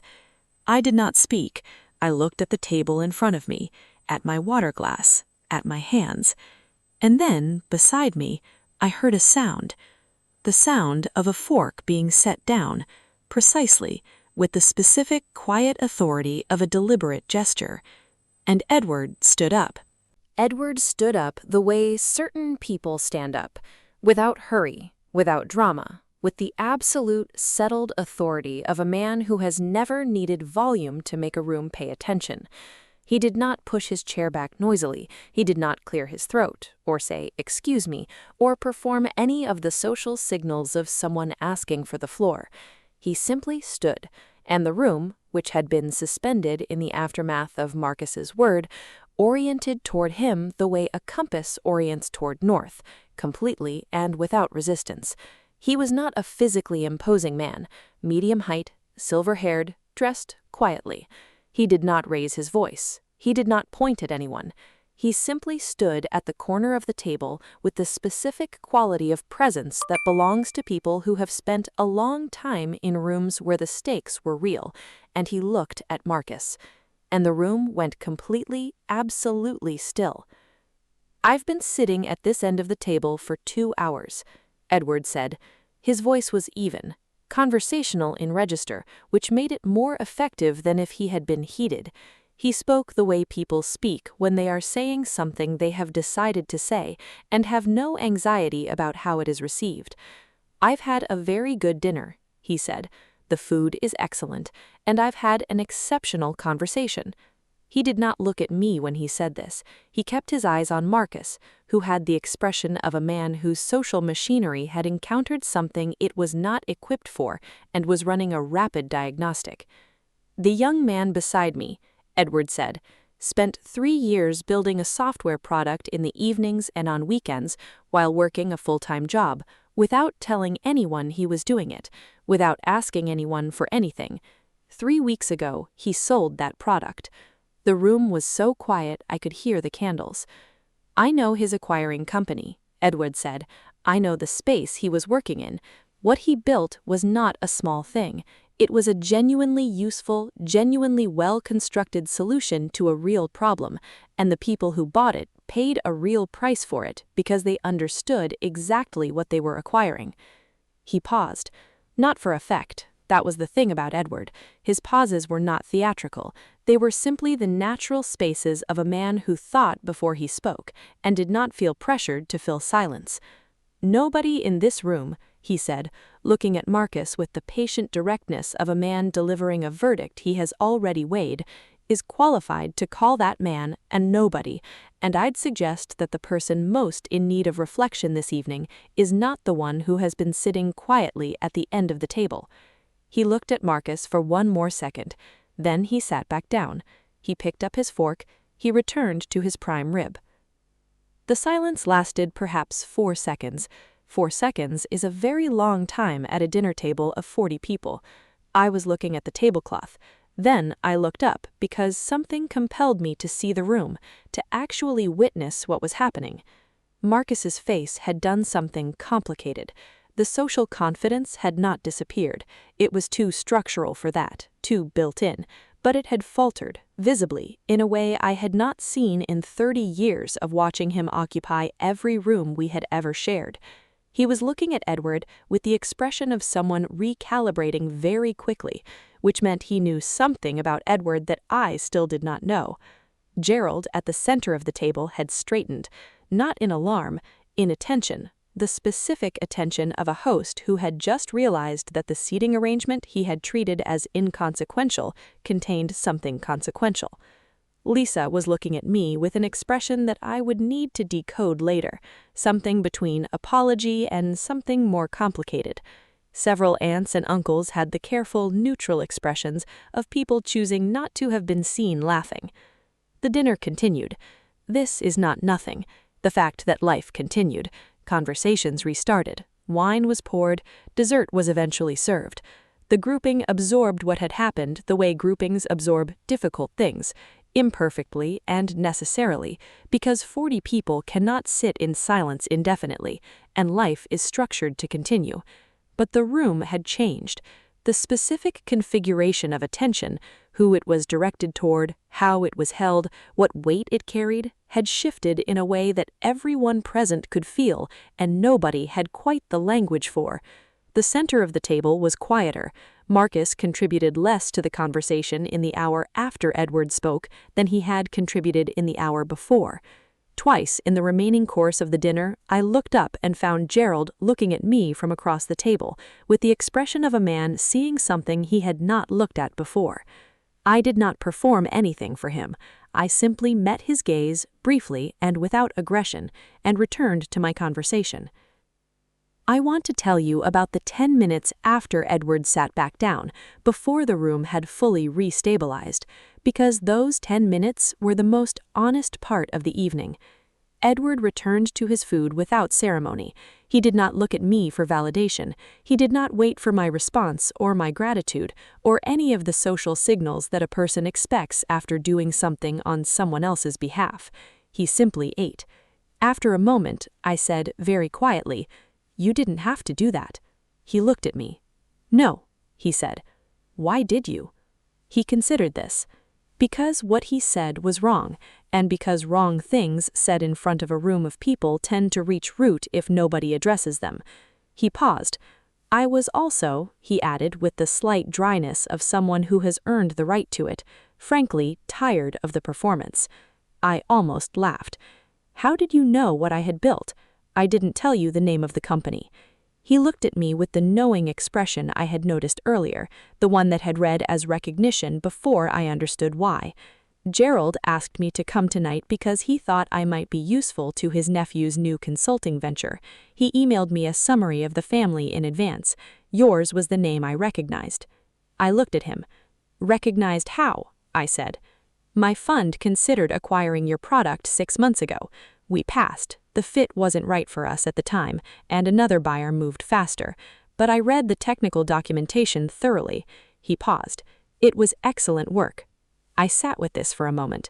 I did not speak. I looked at the table in front of me, at my water glass, at my hands. And then, beside me, I heard a sound. The sound of a fork being set down, precisely, with the specific, quiet authority of a deliberate gesture. And Edward stood up. Edward stood up the way certain people stand up, without hurry, without drama, with the absolute, settled authority of a man who has never needed volume to make a room pay attention. He did not push his chair back noisily, he did not clear his throat, or say, "Excuse me," or perform any of the social signals of someone asking for the floor. He simply stood, and the room, which had been suspended in the aftermath of Marcus's word, oriented toward him the way a compass orients toward north, completely and without resistance. He was not a physically imposing man, medium height, silver-haired, dressed quietly. He did not raise his voice. He did not point at anyone. He simply stood at the corner of the table with the specific quality of presence that belongs to people who have spent a long time in rooms where the stakes were real, and he looked at Marcus. And the room went completely, absolutely still. I've been sitting at this end of the table for 2 hours, Edward said. His voice was even, conversational in register, which made it more effective than if he had been heated. He spoke the way people speak when they are saying something they have decided to say and have no anxiety about how it is received. I've had a very good dinner, he said. The food is excellent, and I've had an exceptional conversation. He did not look at me when he said this. He kept his eyes on Marcus, who had the expression of a man whose social machinery had encountered something it was not equipped for and was running a rapid diagnostic. The young man beside me, Edward said, spent 3 years building a software product in the evenings and on weekends while working a full-time job, without telling anyone he was doing it, without asking anyone for anything. 3 weeks ago, he sold that product. The room was so quiet I could hear the candles. I know his acquiring company, Edward said. I know the space he was working in. What he built was not a small thing. It was a genuinely useful, genuinely well-constructed solution to a real problem, and the people who bought it paid a real price for it because they understood exactly what they were acquiring. He paused. Not for effect. That was the thing about Edward. His pauses were not theatrical. They were simply the natural spaces of a man who thought before he spoke, and did not feel pressured to fill silence. "Nobody in this room," he said, looking at Marcus with the patient directness of a man delivering a verdict he has already weighed, "is qualified to call that man and nobody, and I'd suggest that the person most in need of reflection this evening is not the one who has been sitting quietly at the end of the table." He looked at Marcus for one more second. Then he sat back down. He picked up his fork. He returned to his prime rib. The silence lasted perhaps 4 seconds. 4 seconds is a very long time at a dinner table of 40 people. I was looking at the tablecloth. Then I looked up because something compelled me to see the room, to actually witness what was happening. Marcus's face had done something complicated. The social confidence had not disappeared. It was too structural for that, too built in. But it had faltered, visibly, in a way I had not seen in 30 years of watching him occupy every room we had ever shared. He was looking at Edward with the expression of someone recalibrating very quickly, which meant he knew something about Edward that I still did not know. Gerald, at the center of the table, had straightened, not in alarm, in attention. The specific attention of a host who had just realized that the seating arrangement he had treated as inconsequential contained something consequential. Lisa was looking at me with an expression that I would need to decode later, something between apology and something more complicated. Several aunts and uncles had the careful, neutral expressions of people choosing not to have been seen laughing. The dinner continued. This is not nothing. The fact that life continued. Conversations restarted. Wine was poured. Dessert was eventually served. The grouping absorbed what had happened the way groupings absorb difficult things, imperfectly and necessarily, because 40 people cannot sit in silence indefinitely, and life is structured to continue. But the room had changed. The specific configuration of attention, who it was directed toward, how it was held, what weight it carried, had shifted in a way that everyone present could feel and nobody had quite the language for. The center of the table was quieter. Marcus contributed less to the conversation in the hour after Edward spoke than he had contributed in the hour before. Twice in the remaining course of the dinner, I looked up and found Gerald looking at me from across the table, with the expression of a man seeing something he had not looked at before. I did not perform anything for him. I simply met his gaze, briefly and without aggression, and returned to my conversation. I want to tell you about the 10 minutes after Edward sat back down, before the room had fully restabilized, because those 10 minutes were the most honest part of the evening. Edward returned to his food without ceremony. He did not look at me for validation. He did not wait for my response or my gratitude, or any of the social signals that a person expects after doing something on someone else's behalf. He simply ate. After a moment, I said very quietly, "You didn't have to do that." He looked at me. "No," he said. "Why did you?" He considered this. Because what he said was wrong, and because wrong things said in front of a room of people tend to reach root if nobody addresses them. He paused. "I was also," he added with the slight dryness of someone who has earned the right to it, frankly tired of the performance. I almost laughed. "How did you know what I had built? I didn't tell you the name of the company." He looked at me with the knowing expression I had noticed earlier, the one that had read as recognition before I understood why. "Gerald asked me to come tonight because he thought I might be useful to his nephew's new consulting venture. He emailed me a summary of the family in advance. Yours was the name I recognized." I looked at him. "Recognized how?" I said. "My fund considered acquiring your product 6 months ago. We passed. The fit wasn't right for us at the time, and another buyer moved faster. But I read the technical documentation thoroughly." He paused. "It was excellent work." I sat with this for a moment.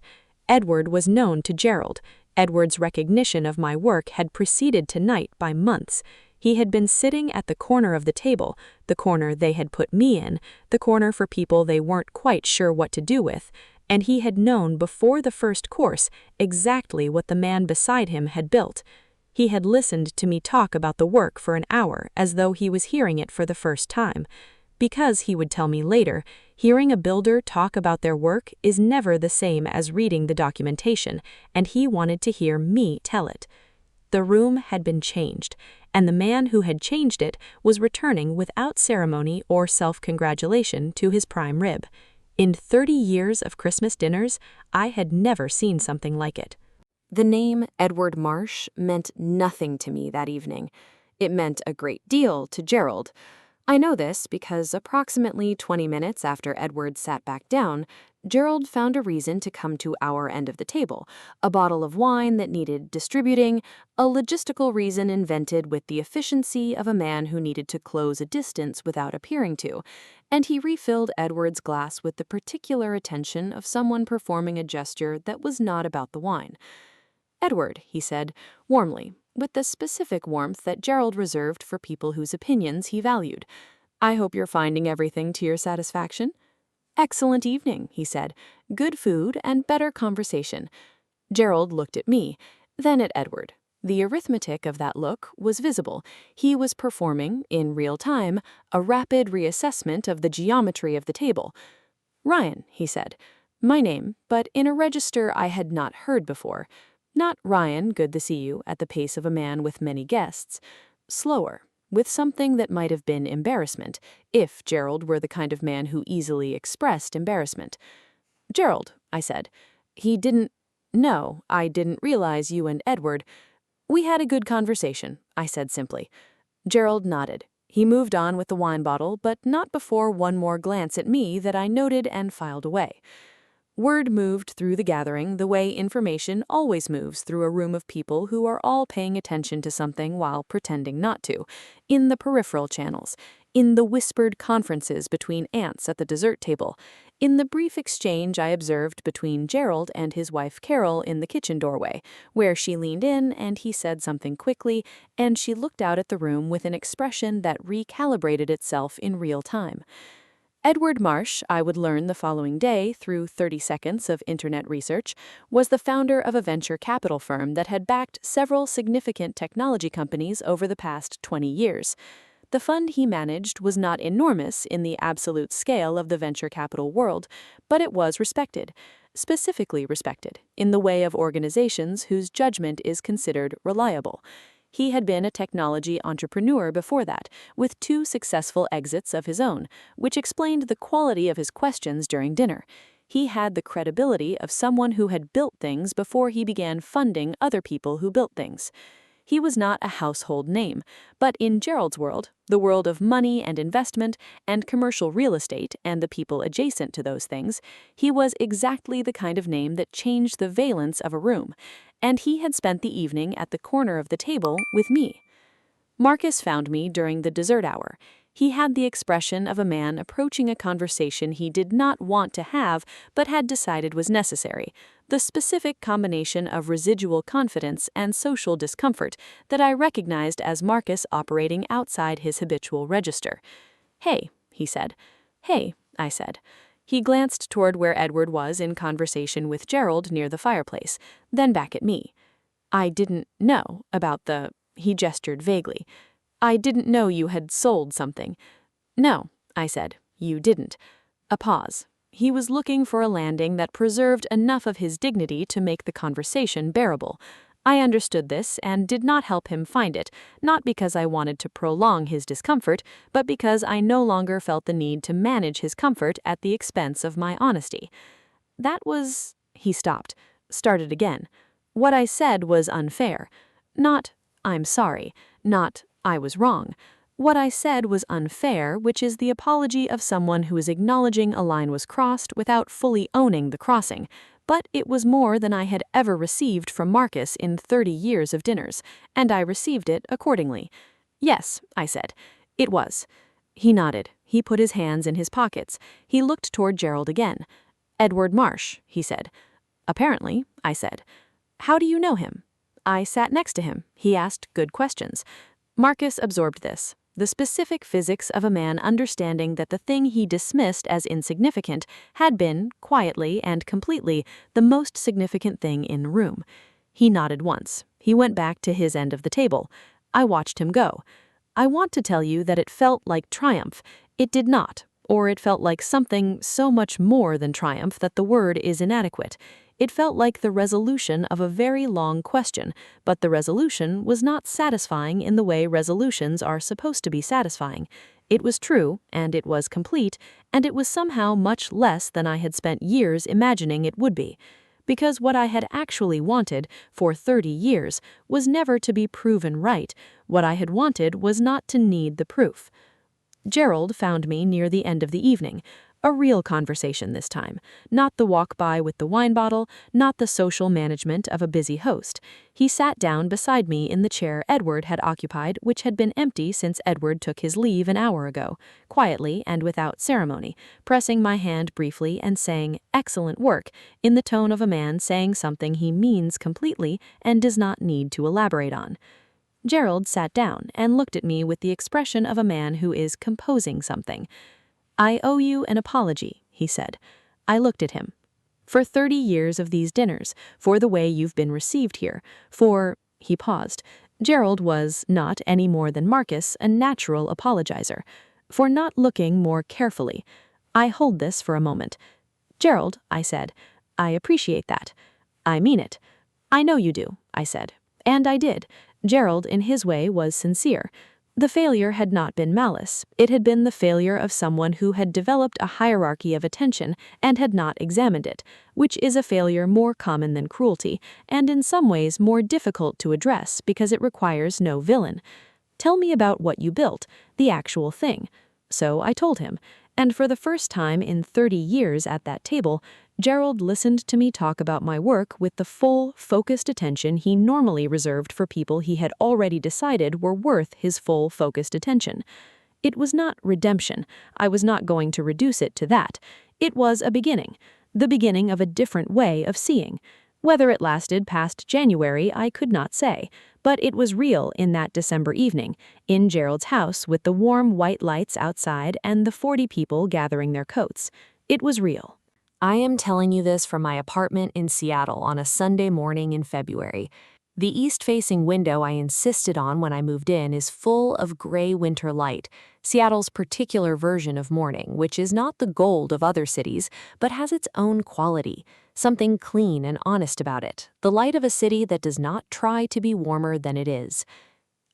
Edward was known to Gerald. Edward's recognition of my work had preceded tonight by months. He had been sitting at the corner of the table, the corner they had put me in, the corner for people they weren't quite sure what to do with, and he had known before the first course exactly what the man beside him had built. He had listened to me talk about the work for an hour as though he was hearing it for the first time. Because, he would tell me later, hearing a builder talk about their work is never the same as reading the documentation, and he wanted to hear me tell it. The room had been changed, and the man who had changed it was returning without ceremony or self-congratulation to his prime rib. In 30 years of Christmas dinners, I had never seen something like it. The name Edward Marsh meant nothing to me that evening. It meant a great deal to Gerald. I know this because approximately 20 minutes after Edward sat back down, Gerald found a reason to come to our end of the table, a bottle of wine that needed distributing, a logistical reason invented with the efficiency of a man who needed to close a distance without appearing to, and he refilled Edward's glass with the particular attention of someone performing a gesture that was not about the wine. "Edward," he said, warmly, with the specific warmth that Gerald reserved for people whose opinions he valued, "I hope you're finding everything to your satisfaction." "Excellent evening," he said. "Good food and better conversation." Gerald looked at me, then at Edward. The arithmetic of that look was visible. He was performing, in real time, a rapid reassessment of the geometry of the table. "Ryan," he said. My name, but in a register I had not heard before. Not Ryan, good to see you, at the pace of a man with many guests. Slower, with something that might have been embarrassment, if Gerald were the kind of man who easily expressed embarrassment. "Gerald," I said. No, I didn't realize you and Edward." "We had a good conversation," I said simply. Gerald nodded. He moved on with the wine bottle, but not before one more glance at me that I noted and filed away. Word moved through the gathering the way information always moves through a room of people who are all paying attention to something while pretending not to, in the peripheral channels, in the whispered conferences between aunts at the dessert table, in the brief exchange I observed between Gerald and his wife Carol in the kitchen doorway, where she leaned in and he said something quickly, and she looked out at the room with an expression that recalibrated itself in real time. Edward Marsh, I would learn the following day through 30 seconds of internet research, was the founder of a venture capital firm that had backed several significant technology companies over the past 20 years. The fund he managed was not enormous in the absolute scale of the venture capital world, but it was respected, specifically respected, in the way of organizations whose judgment is considered reliable. He had been a technology entrepreneur before that, with 2 successful exits of his own, which explained the quality of his questions during dinner. He had the credibility of someone who had built things before he began funding other people who built things. He was not a household name, but in Gerald's world, the world of money and investment and commercial real estate and the people adjacent to those things, he was exactly the kind of name that changed the valence of a room, and he had spent the evening at the corner of the table with me. Marcus found me during the dessert hour. He had the expression of a man approaching a conversation he did not want to have but had decided was necessary, the specific combination of residual confidence and social discomfort that I recognized as Marcus operating outside his habitual register. "Hey," he said. "Hey," I said. He glanced toward where Edward was in conversation with Gerald near the fireplace, then back at me. "I didn't know about the—" he gestured vaguely. "I didn't know you had sold something." "No," I said, "you didn't." A pause. He was looking for a landing that preserved enough of his dignity to make the conversation bearable. I understood this and did not help him find it, not because I wanted to prolong his discomfort, but because I no longer felt the need to manage his comfort at the expense of my honesty. "That was—" he stopped, started again. "What I said was unfair. Not, 'I'm sorry,' not, 'I was wrong.' What I said was unfair, which is the apology of someone who is acknowledging a line was crossed without fully owning the crossing. But it was more than I had ever received from Marcus in 30 years of dinners, and I received it accordingly." "Yes," I said. "It was." He nodded. He put his hands in his pockets. He looked toward Gerald again. "Edward Marsh," he said. "Apparently," I said. "How do you know him?" "I sat next to him. He asked good questions." Marcus absorbed this, the specific physics of a man understanding that the thing he dismissed as insignificant had been, quietly and completely, the most significant thing in the room. He nodded once. He went back to his end of the table. I watched him go. I want to tell you that it felt like triumph. It did not, or it felt like something so much more than triumph that the word is inadequate. It felt like the resolution of a very long question, but the resolution was not satisfying in the way resolutions are supposed to be satisfying. It was true, and it was complete, and it was somehow much less than I had spent years imagining it would be. Because what I had actually wanted for 30 years was never to be proven right. What I had wanted was not to need the proof. Gerald found me near the end of the evening. A real conversation this time. Not the walk by with the wine bottle, not the social management of a busy host. He sat down beside me in the chair Edward had occupied, which had been empty since Edward took his leave an hour ago, quietly and without ceremony, pressing my hand briefly and saying, "Excellent work," in the tone of a man saying something he means completely and does not need to elaborate on. Gerald sat down and looked at me with the expression of a man who is composing something. "I owe you an apology," he said. I looked at him. "For 30 years of these dinners, for the way you've been received here, for—" He paused. Gerald was, not any more than Marcus, a natural apologizer. "For not looking more carefully." I hold this for a moment. "Gerald," I said, "I appreciate that. I mean it." "I know you do," I said. And I did. Gerald, in his way, was sincere. The failure had not been malice. It had been the failure of someone who had developed a hierarchy of attention and had not examined it, which is a failure more common than cruelty, and in some ways more difficult to address because it requires no villain. "Tell me about what you built, the actual thing." So I told him, and for the first time in 30 years at that table, Gerald listened to me talk about my work with the full, focused attention he normally reserved for people he had already decided were worth his full, focused attention. It was not redemption. I was not going to reduce it to that. It was a beginning, the beginning of a different way of seeing. Whether it lasted past January, I could not say, but it was real in that December evening, in Gerald's house with the warm white lights outside and the 40 people gathering their coats. It was real. I am telling you this from my apartment in Seattle on a Sunday morning in February. The east-facing window I insisted on when I moved in is full of gray winter light, Seattle's particular version of morning, which is not the gold of other cities, but has its own quality, something clean and honest about it, the light of a city that does not try to be warmer than it is.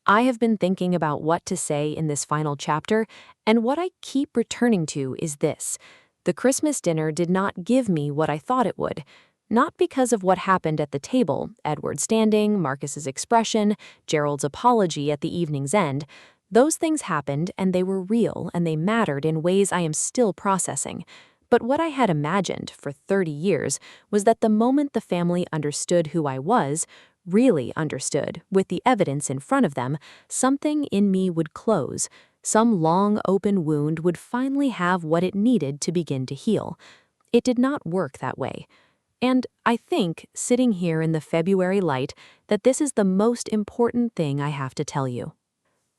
I have been thinking about what to say in this final chapter, and what I keep returning to is this. The Christmas dinner did not give me what I thought it would. Not because of what happened at the table, Edward's standing, Marcus's expression, Gerald's apology at the evening's end. Those things happened and they were real and they mattered in ways I am still processing. But what I had imagined for 30 years was that the moment the family understood who I was, really understood, with the evidence in front of them, something in me would close. Some long open wound would finally have what it needed to begin to heal. It did not work that way. And I think, sitting here in the February light, that this is the most important thing I have to tell you.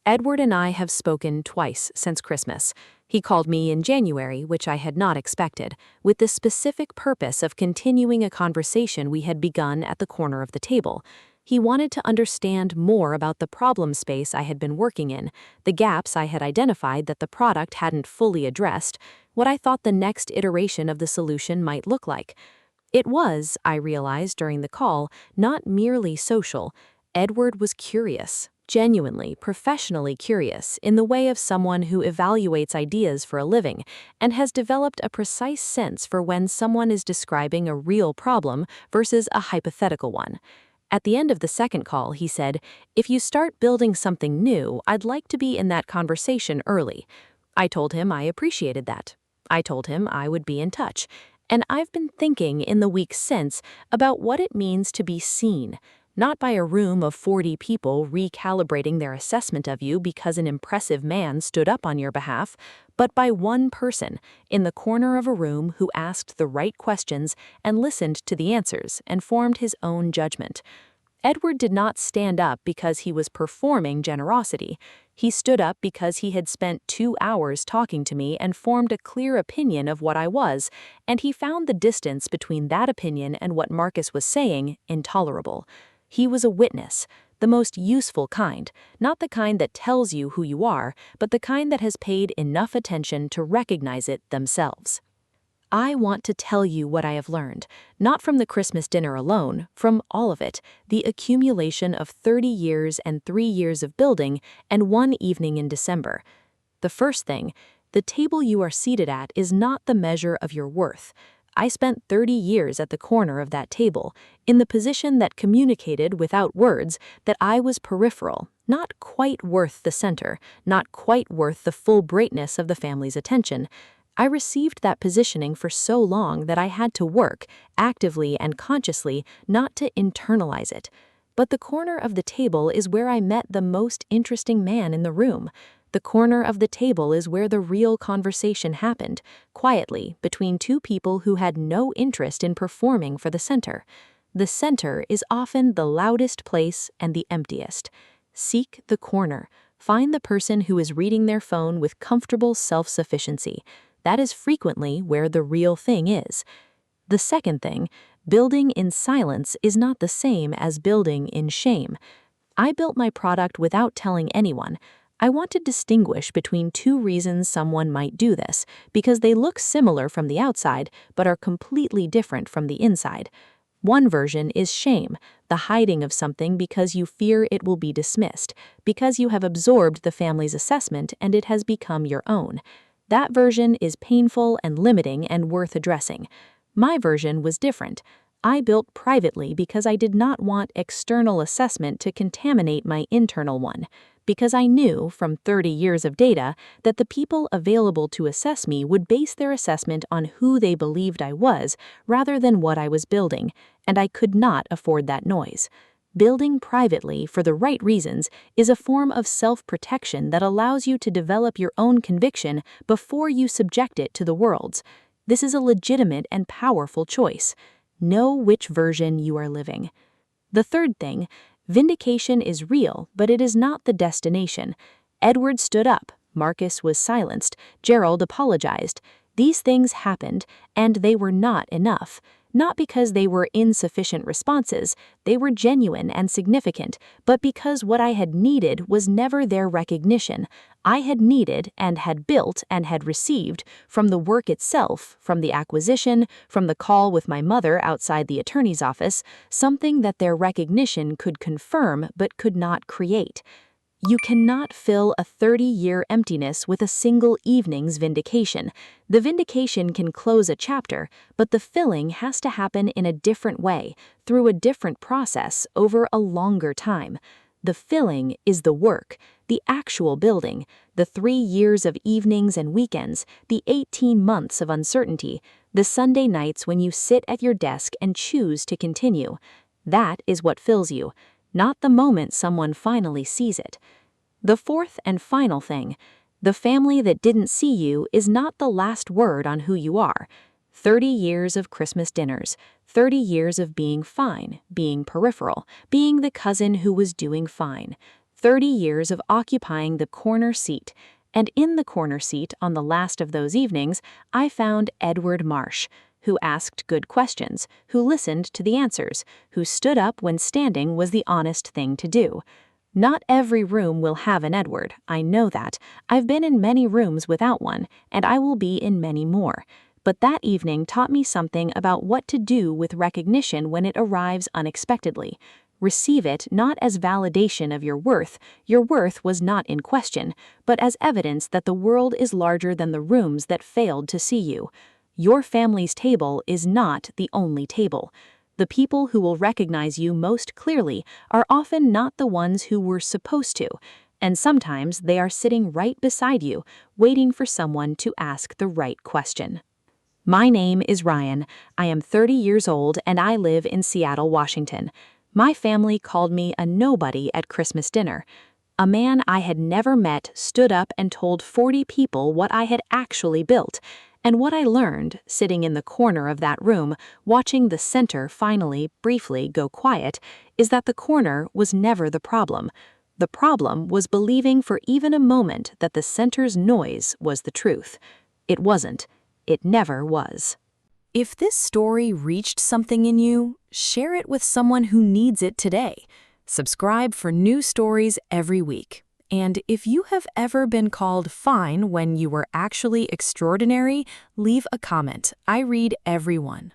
Edward and I have spoken twice since Christmas. He called me in January, which I had not expected, with the specific purpose of continuing a conversation we had begun at the corner of the table. He wanted to understand more about the problem space I had been working in, the gaps I had identified that the product hadn't fully addressed, what I thought the next iteration of the solution might look like. It was, I realized during the call, not merely social. Edward was curious, genuinely, professionally curious, in the way of someone who evaluates ideas for a living and has developed a precise sense for when someone is describing a real problem versus a hypothetical one. At the end of the second call, he said, "If you start building something new, I'd like to be in that conversation early." I told him I appreciated that. I told him I would be in touch. And I've been thinking in the weeks since about what it means to be seen, not by a room of 40 people recalibrating their assessment of you because an impressive man stood up on your behalf, but by one person in the corner of a room who asked the right questions and listened to the answers and formed his own judgment. Edward did not stand up because he was performing generosity. He stood up because he had spent 2 hours talking to me and formed a clear opinion of what I was, and he found the distance between that opinion and what Marcus was saying intolerable. He was a witness, the most useful kind, not the kind that tells you who you are, but the kind that has paid enough attention to recognize it themselves. I want to tell you what I have learned, not from the Christmas dinner alone, from all of it, the accumulation of 30 years and 3 years of building and one evening in December. The first thing, the table you are seated at is not the measure of your worth. I spent 30 years at the corner of that table, in the position that communicated without words that I was peripheral, not quite worth the center, not quite worth the full brightness of the family's attention. I received that positioning for so long that I had to work, actively and consciously, not to internalize it. But the corner of the table is where I met the most interesting man in the room. The corner of the table is where the real conversation happened, quietly, between two people who had no interest in performing for the center. The center is often the loudest place and the emptiest. Seek the corner. Find the person who is reading their phone with comfortable self-sufficiency. That is frequently where the real thing is. The second thing, building in silence is not the same as building in shame. I built my product without telling anyone. I want to distinguish between two reasons someone might do this, because they look similar from the outside, but are completely different from the inside. One version is shame, the hiding of something because you fear it will be dismissed, because you have absorbed the family's assessment and it has become your own. That version is painful and limiting and worth addressing. My version was different. I built privately because I did not want external assessment to contaminate my internal one, because I knew from 30 years of data that the people available to assess me would base their assessment on who they believed I was rather than what I was building, and I could not afford that noise. Building privately for the right reasons is a form of self-protection that allows you to develop your own conviction before you subject it to the world's. This is a legitimate and powerful choice. Know which version you are living. The third thing, vindication is real, but it is not the destination. Edward stood up, Marcus was silenced, Gerald apologized. These things happened, and they were not enough. Not because they were insufficient responses, they were genuine and significant, but because what I had needed was never their recognition. I had needed and had built and had received from the work itself, from the acquisition, from the call with my mother outside the attorney's office, something that their recognition could confirm but could not create. You cannot fill a 30-year emptiness with a single evening's vindication. The vindication can close a chapter, but the filling has to happen in a different way, through a different process, over a longer time. The filling is the work, the actual building, the 3 years of evenings and weekends, the 18 months of uncertainty, the Sunday nights when you sit at your desk and choose to continue. That is what fills you, not the moment someone finally sees it. The fourth and final thing, the family that didn't see you is not the last word on who you are. 30 years of Christmas dinners, 30 years of being fine, being peripheral, being the cousin who was doing fine, 30 years of occupying the corner seat. And in the corner seat on the last of those evenings, I found Edward Marsh, who asked good questions, who listened to the answers, who stood up when standing was the honest thing to do. Not every room will have an Edward, I know that. I've been in many rooms without one, and I will be in many more. But that evening taught me something about what to do with recognition when it arrives unexpectedly. Receive it not as validation of your worth was not in question, but as evidence that the world is larger than the rooms that failed to see you. Your family's table is not the only table. The people who will recognize you most clearly are often not the ones who were supposed to, and sometimes they are sitting right beside you, waiting for someone to ask the right question. My name is Ryan. I am 30 years old and I live in Seattle, Washington. My family called me a nobody at Christmas dinner. A man I had never met stood up and told 40 people what I had actually built, And what I learned, sitting in the corner of that room, watching the center finally, briefly go quiet, is that the corner was never the problem. The problem was believing for even a moment that the center's noise was the truth. It wasn't. It never was. If this story reached something in you, share it with someone who needs it today. Subscribe for new stories every week. And if you have ever been called fine when you were actually extraordinary, leave a comment. I read every one.